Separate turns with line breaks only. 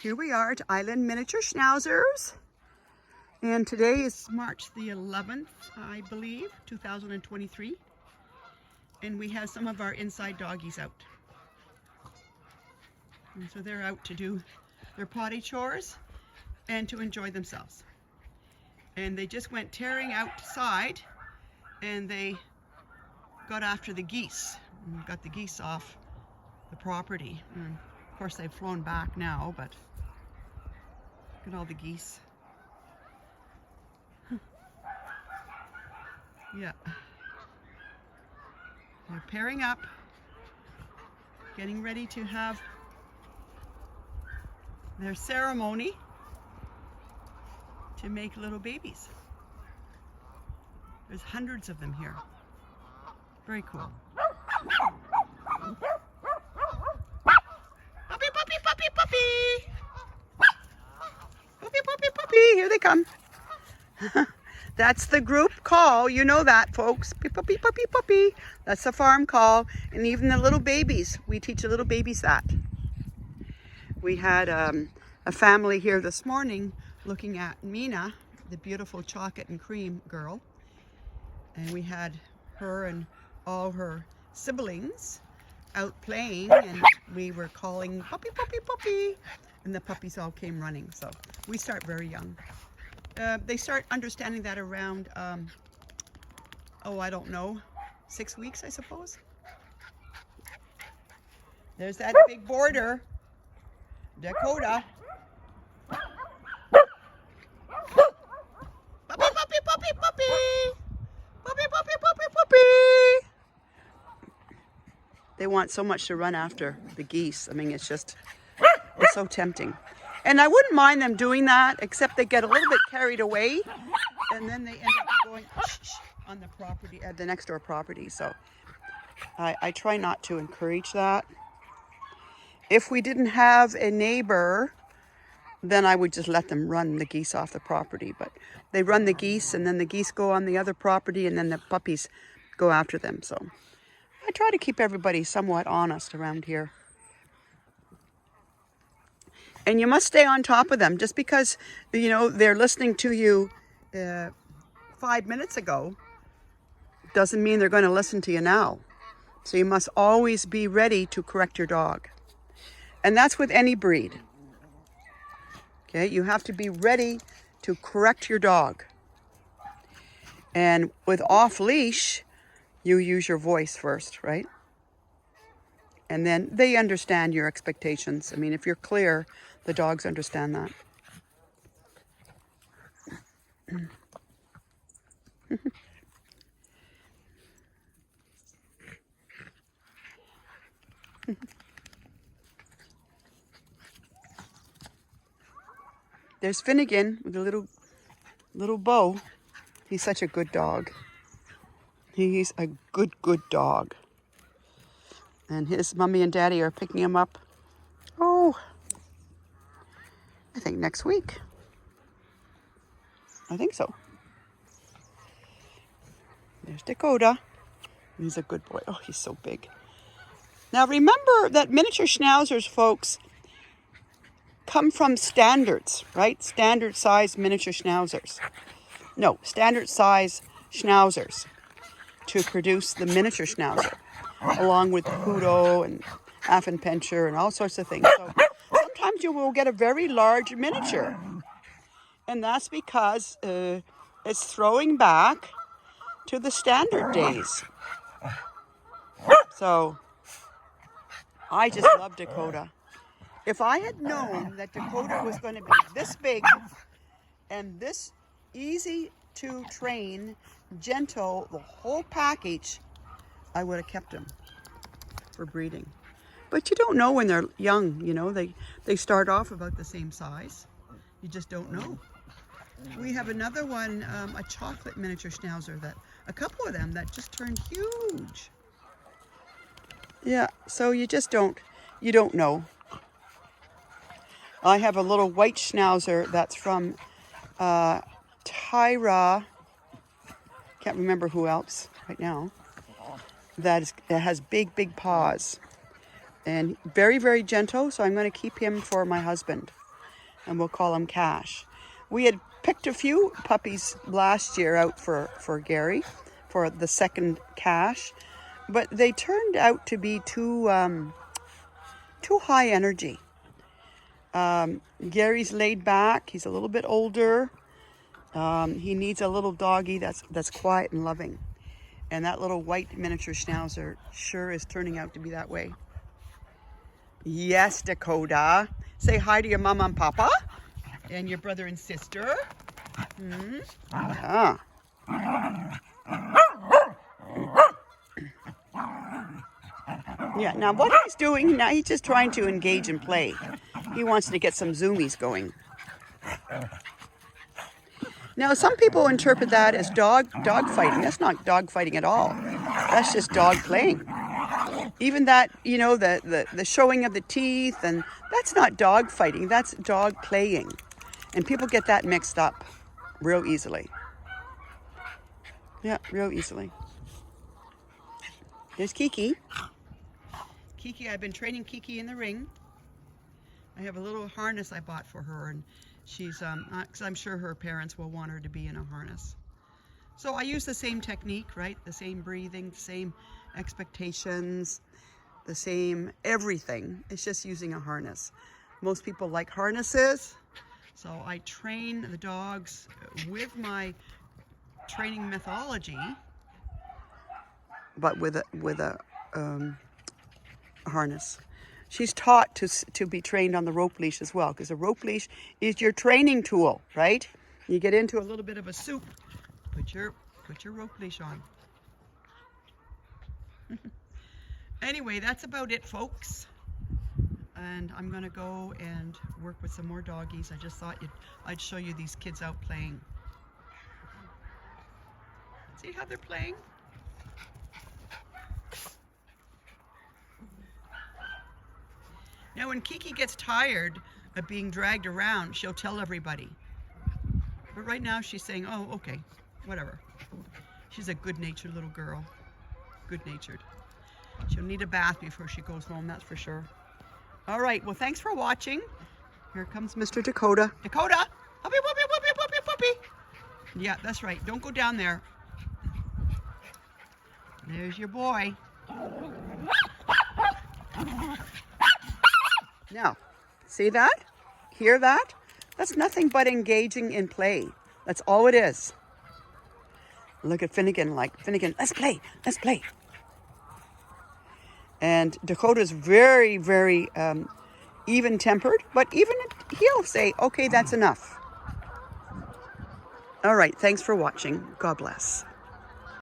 here we are at Island Miniature Schnauzers. And today is March the 11th, I believe, 2023. And we have some of our inside doggies out. And so they're out to do their potty chores and to enjoy themselves. And they just went tearing outside and they got after the geese. And got the geese off the property. And of course they've flown back now, but look at all the geese. Yeah. They're pairing up, getting ready to have their ceremony to make little babies. There's hundreds of them here. Very cool. Puppy, puppy, puppy, puppy! Puppy, puppy, puppy! Here they come. That's the group call. You know that, folks. Puppy, puppy, puppy. That's the farm call. And even the little babies. We teach the little babies that. We had a family here this morning looking at Mina, the beautiful chocolate and cream girl. And we had her and all her siblings out playing, and we were calling puppy, puppy, puppy, and the puppies all came running. So we start very young. They start understanding that around, I don't know, 6 weeks, I suppose. There's that big border, Dakota. Puppy, puppy, puppy, puppy. Puppy, puppy, puppy, puppy. They want so much to run after the geese. I mean, it's so tempting. And I wouldn't mind them doing that, except they get a little bit carried away, and then they end up going on the property, the next door property. So I try not to encourage that. If we didn't have a neighbor, then I would just let them run the geese off the property. But they run the geese, and then the geese go on the other property, and then the puppies go after them. So I try to keep everybody somewhat honest around here. And you must stay on top of them. Just because, you know, they're listening to you 5 minutes ago doesn't mean they're going to listen to you now. So you must always be ready to correct your dog. And that's with any breed. Okay, you have to be ready to correct your dog. And with off leash, you use your voice first, right? And then they understand your expectations. I mean, if you're clear, the dogs understand that. There's Finnigan with a little bow. He's such a good dog. He's a good dog. And his mommy and daddy are picking him up. Oh, I think next week. I think so. There's Dakota. He's a good boy. Oh, he's so big. Now remember that miniature Schnauzers, folks, come from standards, right? Standard size miniature Schnauzers. No, standard size Schnauzers to produce the miniature Schnauzer, along with Poodle and Affenpinscher and all sorts of things. So sometimes you will get a very large miniature. And that's because it's throwing back to the standard days. So I just love Dakota. If I had known that Dakota was going to be this big and this easy to train, gentle, the whole package, I would have kept him for breeding. But you don't know when they're young, you know. They start off about the same size. You just don't know. We have another one, a chocolate miniature Schnauzer, that a couple of them that just turned huge. Yeah, so you don't know. I have a little white Schnauzer that's from Tyra, can't remember who else right now, that has big paws and very gentle, so I'm going to keep him for my husband. and we'll call him Cash. We had picked a few puppies last year out for Gary, for the second Cash, but they turned out to be too high energy. Gary's laid back. He's a little bit older. He needs a little doggy that's quiet and loving. And that little white miniature Schnauzer sure is turning out to be that way. Yes, Dakota. Say hi to your mama and papa and your brother and sister. Yeah. Yeah, now what he's doing, now he's just trying to engage and play. He wants to get some zoomies going. Now, some people interpret that as dog fighting. That's not dog fighting at all. That's just dog playing. Even that, you know, the showing of the teeth, and that's not dog fighting. That's dog playing. And people get that mixed up real easily. Yeah, real easily. There's Kiki. Kiki, I've been training Kiki in the ring. I have a little harness I bought for her, and she's, because I'm sure her parents will want her to be in a harness. So I use the same technique, right? The same breathing, the same expectations, the same everything. It's just using a harness. Most people like harnesses, so I train the dogs with my training methodology, but with a harness. She's taught to be trained on the rope leash as well, because the rope leash is your training tool, right? You get into a little bit of a soup, put your rope leash on. Anyway, that's about it, folks. And I'm gonna go and work with some more doggies. I just thought I'd show you these kids out playing. See how they're playing? Now, when Kiki gets tired of being dragged around, she'll tell everybody. But right now she's saying, oh, okay, whatever. She's a good-natured little girl. Good-natured. She'll need a bath before she goes home, that's for sure. All right, well, thanks for watching. Here comes Mr. Dakota. Dakota! Puppy, puppy, puppy, puppy, puppy! Yeah, that's right. Don't go down there. There's your boy. Now, see that? Hear that? That's nothing but engaging in play. That's all it is. Look at Finnigan, like, Finnigan, let's play, let's play. And Dakota's very, very even-tempered, but even he'll say, okay, that's enough. All right, thanks for watching. God bless.